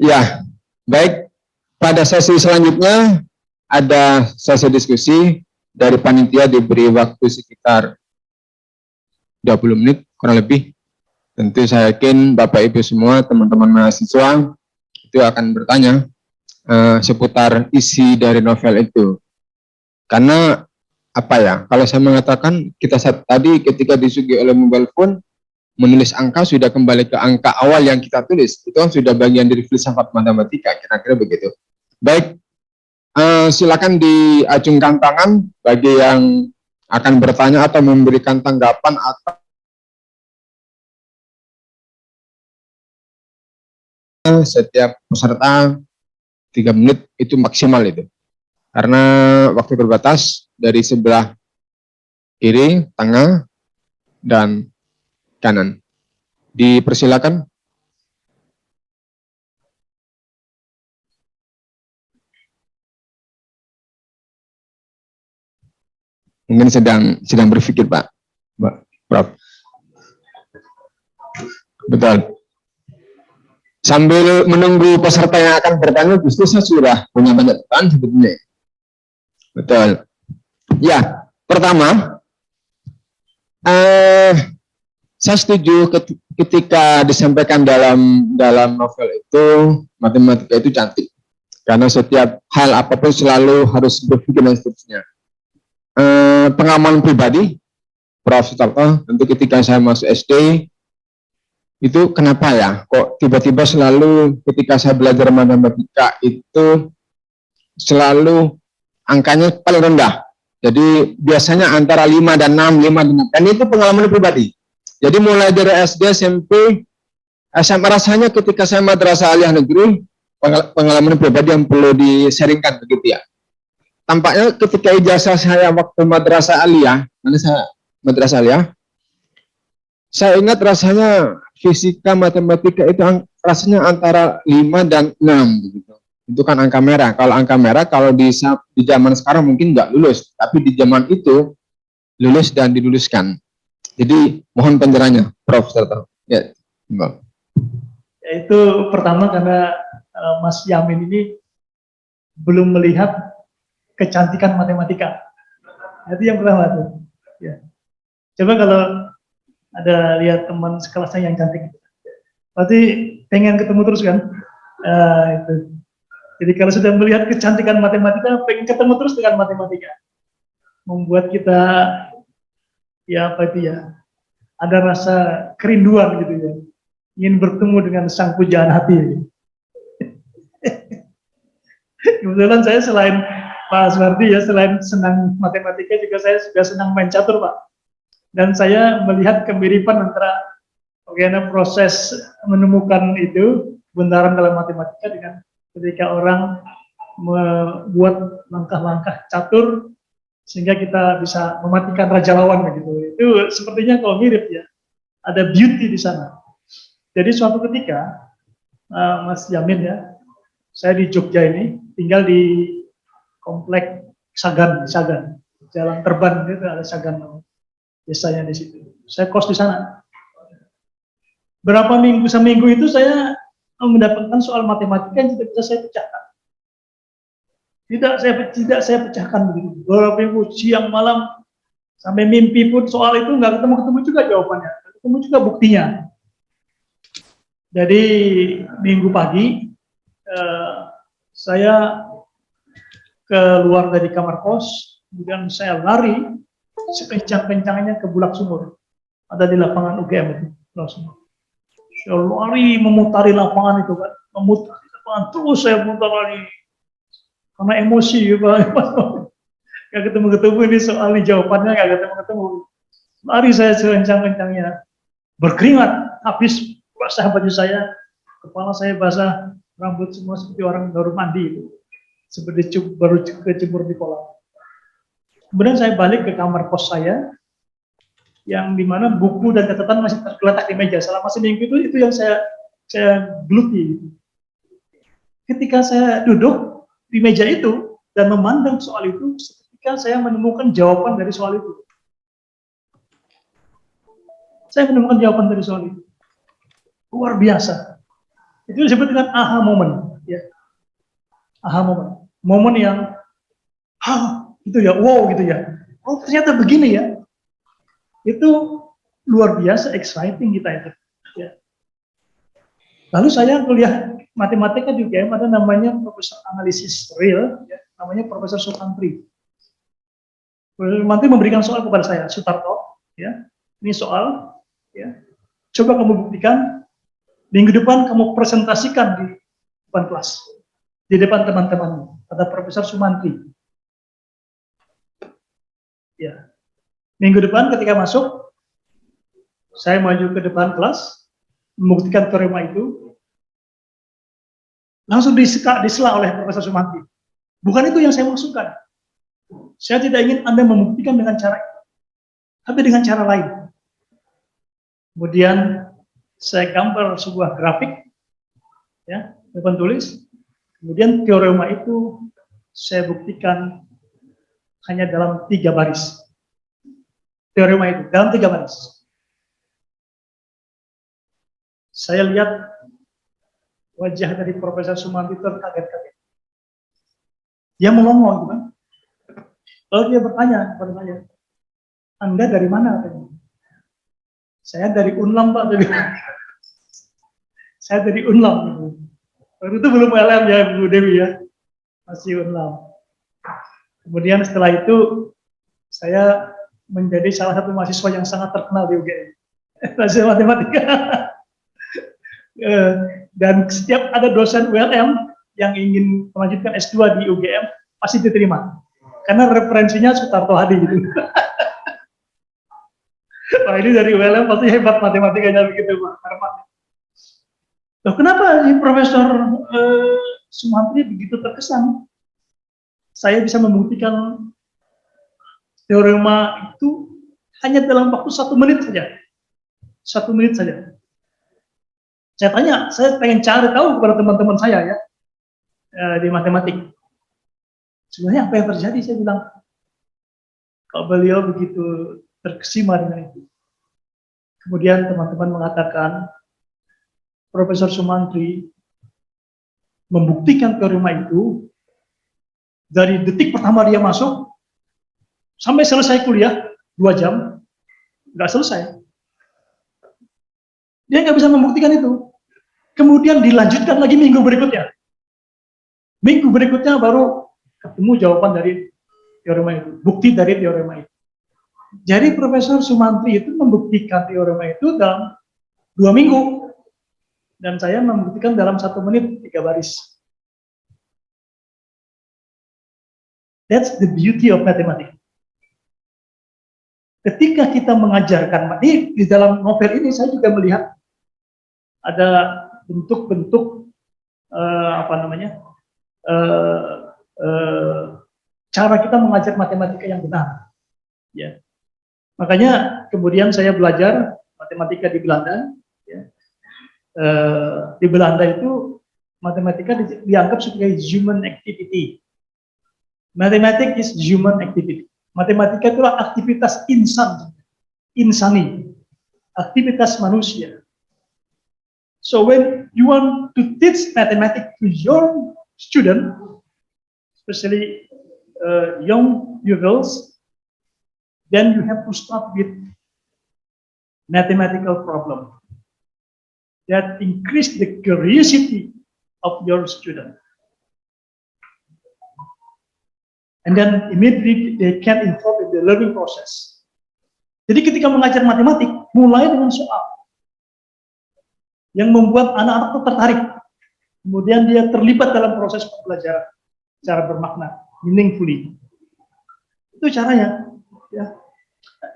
Ya, baik. Pada sesi selanjutnya ada sesi diskusi dari panitia diberi waktu sekitar 20 menit kurang lebih. Tentu saya yakin Bapak Ibu semua teman-teman mahasiswa itu akan bertanya seputar isi dari novel itu. Karena apa ya? Kalau saya mengatakan kita tadi ketika disuguhi oleh mobile phone menulis angka sudah kembali ke angka awal yang kita tulis. Itu kan sudah bagian dari filsafat matematika, kira-kira begitu. Baik, silakan diacungkan tangan bagi yang akan bertanya atau memberikan tanggapan atau setiap peserta 3 menit itu maksimal itu. Karena waktu terbatas dari sebelah kiri, tengah, dan kanan. Dipersilakan. Mungkin sedang berpikir Pak, Mbak, Prof. Betul. Sambil menunggu peserta yang akan bertanya, justru saya sudah punya banyak pertanyaan sebetulnya. Betul. Ya, pertama, saya setuju ketika disampaikan dalam novel itu matematika itu cantik, karena setiap hal apapun selalu harus berpikir dan seterusnya. Pengalaman pribadi, Prof. Sutarto, tentu ketika saya masuk SD, itu kenapa ya, kok tiba-tiba selalu ketika saya belajar matematika itu selalu angkanya paling rendah. Jadi biasanya antara 5 dan 6, 5 dan 6. Dan itu pengalaman pribadi. Jadi mulai dari SD, SMP, SMA rasanya ketika saya madrasah aliyah negeri, pengalaman pribadi yang perlu di-sharingkan begitu ya. Tampaknya ketika ijazah saya waktu madrasah aliyah, mana saya madrasah aliyah, saya ingat rasanya fisika matematika itu rasanya antara 5 dan 6 gitu. Itu kan angka merah. Kalau angka merah kalau di zaman sekarang mungkin nggak lulus, tapi di zaman itu lulus dan diluluskan. Jadi mohon pencerahannya, Prof. Ya, Mbak. Ya, itu pertama karena Mas Yamin ini belum melihat kecantikan matematika. Itu yang pertama tuh. Ya. Coba kalau ada lihat teman sekelasnya yang cantik, pasti pengen ketemu terus kan? Itu. Jadi kalau sudah melihat kecantikan matematika, pengen ketemu terus dengan matematika. Membuat kita, ya apa itu ya, ada rasa kerinduan gitu ya. Ingin bertemu dengan sang pujaan hati. Kebetulan saya selain Pak Aswardi ya, selain senang matematika juga saya juga senang main catur Pak. Dan saya melihat kemiripan antara bagaimana proses menemukan itu kebenaran dalam matematika dengan ketika orang membuat langkah-langkah catur sehingga kita bisa mematikan raja lawan begitu. Itu sepertinya kalau mirip ya, ada beauty di sana. Jadi suatu ketika Mas Yamin ya, saya di Jogja ini tinggal di komplek Sagan, Jalan Terban itu ada Sagan desanya di situ. Saya kos di sana. Berapa minggu seminggu itu saya mendapatkan soal matematika yang tidak bisa saya pecahkan. Tidak saya pecahkan begitu. Berapa minggu siang malam sampai mimpi pun soal itu nggak ketemu juga jawabannya, nggak ketemu juga buktinya. Jadi minggu pagi saya keluar dari kamar kos, kemudian saya lari sekencang-kencangnya ke Bulak Sumur, ada di lapangan UGM itu, Bulak Sumur. Saya lari memutari lapangan itu kan, memutari lapangan terus saya mutar lari karena emosi Pak. Gak ketemu-ketemu ini soal ini jawabannya gak ketemu-ketemu. Lari saya sekencang-kencangnya, berkeringat, habis basah baju saya, kepala saya basah, rambut semua seperti orang baru mandi itu, seperti baru kecebur di kolam. Kemudian saya balik ke kamar kos saya, yang dimana buku dan catatan masih tergeletak di meja. Selama seminggu itu yang saya geluti. Ketika saya duduk di meja itu dan memandang soal itu, ketika saya menemukan jawaban dari soal itu. Saya menemukan jawaban dari soal itu. Luar biasa. Itu disebut dengan aha moment, ya. Aha moment. Momen yang, gitu ya, wow gitu ya. Oh ternyata begini ya. Itu luar biasa exciting kita itu. Ya. Lalu saya kuliah matematika di UGM, ada namanya Profesor Analisis Real, ya, namanya Profesor Sukantri. Profesor Sukantri memberikan soal kepada saya, Sutarto, ya, ini soal, ya, coba kamu buktikan, minggu depan kamu presentasikan di depan kelas, di depan teman-teman, kata Profesor Sumantri. Ya, minggu depan ketika masuk, saya maju ke depan kelas, membuktikan teorema itu, langsung disela oleh Profesor Sumantri. Bukan itu yang saya maksudkan. Saya tidak ingin Anda membuktikan dengan cara itu, tapi dengan cara lain. Kemudian saya gambar sebuah grafik, ya, depan tulis. Kemudian teorema itu saya buktikan hanya dalam 3 baris. Teorema itu dalam 3 baris. Saya lihat wajah dari Profesor Sumantri terkaget-kaget. Dia melongo, gitu kan. Lalu dia bertanya kepada saya, Anda dari mana? Saya dari Unlam, Pak. Saya dari Unlam. Gitu. Waktu itu belum LM ya, Bu Dewi ya. Masih Unlam. Kemudian setelah itu, saya menjadi salah satu mahasiswa yang sangat terkenal di UGM. Mahasiswa matematika. Dan setiap ada dosen ULM yang ingin melanjutkan S2 di UGM, pasti diterima. Karena referensinya Sutarto Hadi gitu. Wah ini dari ULM pasti hebat matematikanya begitu Pak Arman. Loh kenapa si Profesor Sumantri begitu terkesan? Saya bisa membuktikan teorema itu hanya dalam waktu 1 menit saja. 1 menit saja. Saya tanya, saya pengen cari tahu kepada teman-teman saya ya di matematik. Sebenarnya apa yang terjadi? Saya bilang, kalau beliau begitu terkesima dengan itu. Kemudian teman-teman mengatakan, Profesor Sumantri membuktikan teorema itu dari detik pertama dia masuk sampai selesai kuliah 2 jam, nggak selesai. Dia nggak bisa membuktikan itu. Kemudian dilanjutkan lagi minggu berikutnya. Minggu berikutnya baru ketemu jawaban dari teorema itu, bukti dari teorema itu. Jadi Profesor Sumantri itu membuktikan teorema itu dalam 2 minggu. Dan saya membuktikan dalam 1 menit 3 baris. That's the beauty of mathematics. Ketika kita mengajarkan, ini di dalam novel ini saya juga melihat ada bentuk-bentuk cara kita mengajar matematika yang benar. Ya. Makanya kemudian saya belajar matematika di Belanda. Ya. Di Belanda itu matematika dianggap sebagai human activity. Mathematics is human activity. Matematika itulah aktivitas insani, aktivitas manusia. So when you want to teach mathematics to your student, especially young pupils, then you have to start with mathematical problem that increase the curiosity of your student. And then immediately they can involve in the learning process. Jadi ketika mengajar matematik, mulai dengan soal yang membuat anak-anak itu tertarik. Kemudian dia terlibat dalam proses pembelajaran secara bermakna, meaningfully. Itu caranya. Ya.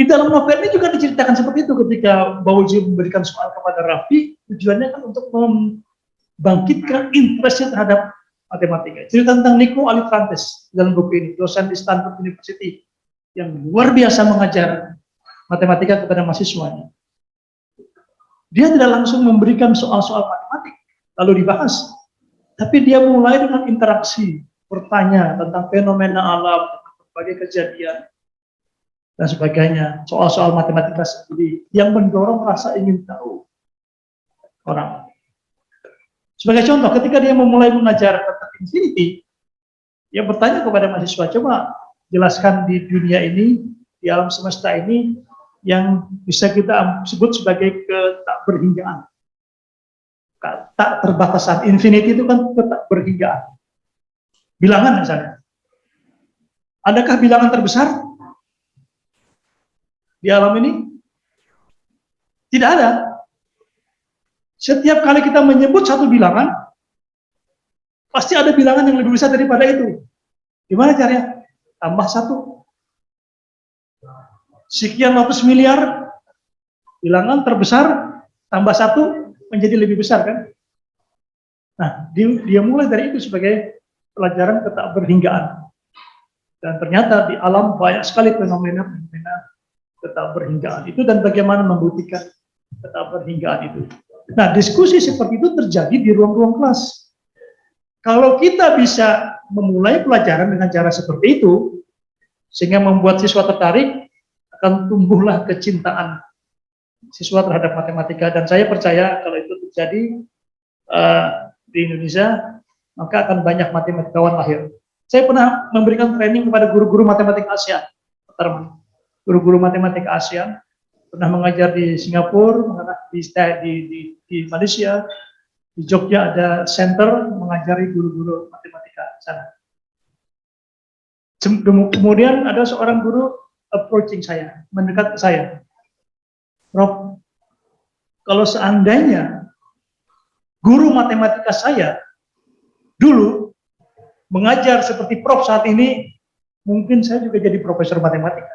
Di dalam novel ini juga diceritakan seperti itu ketika Bauzi memberikan soal kepada Raffi, tujuannya kan untuk membangkitkan interestnya terhadap matematika. Cerita tentang Nico Alifrantes dalam buku ini, dosen di Stanford University yang luar biasa mengajar matematika kepada mahasiswanya. Dia tidak langsung memberikan soal-soal matematik lalu dibahas, tapi dia mulai dengan interaksi, bertanya tentang fenomena alam, berbagai kejadian dan sebagainya, soal-soal matematika seperti yang mendorong rasa ingin tahu orang. Sebagai contoh, ketika dia memulai mengajar tentang infinity, dia bertanya kepada mahasiswa, coba jelaskan di dunia ini, di alam semesta ini, yang bisa kita sebut sebagai ketakberhinggaan. Tak terbatasan. Infinity itu kan ketakberhinggaan. Bilangan misalnya. Adakah bilangan terbesar di alam ini? Tidak ada. Setiap kali kita menyebut satu bilangan, pasti ada bilangan yang lebih besar daripada itu. Gimana caranya? Tambah satu. Sekian ratus miliar, bilangan terbesar, tambah satu, menjadi lebih besar kan? Nah, dia mulai dari itu sebagai pelajaran ketakberhinggaan. Dan ternyata di alam banyak sekali fenomena-fenomena ketakberhinggaan itu dan bagaimana membuktikan ketakberhinggaan itu. Nah, diskusi seperti itu terjadi di ruang-ruang kelas. Kalau kita bisa memulai pelajaran dengan cara seperti itu, sehingga membuat siswa tertarik, akan tumbuhlah kecintaan siswa terhadap matematika. Dan saya percaya kalau itu terjadi di Indonesia, maka akan banyak matematikawan lahir. Saya pernah memberikan training kepada guru-guru matematika ASEAN. Guru-guru matematika ASEAN, pernah mengajar di Singapura, di Malaysia, di Jogja ada center mengajari guru-guru matematika sana. Kemudian ada seorang guru approaching saya, mendekat ke saya. Prof, kalau seandainya guru matematika saya dulu mengajar seperti Prof saat ini, mungkin saya juga jadi profesor matematika.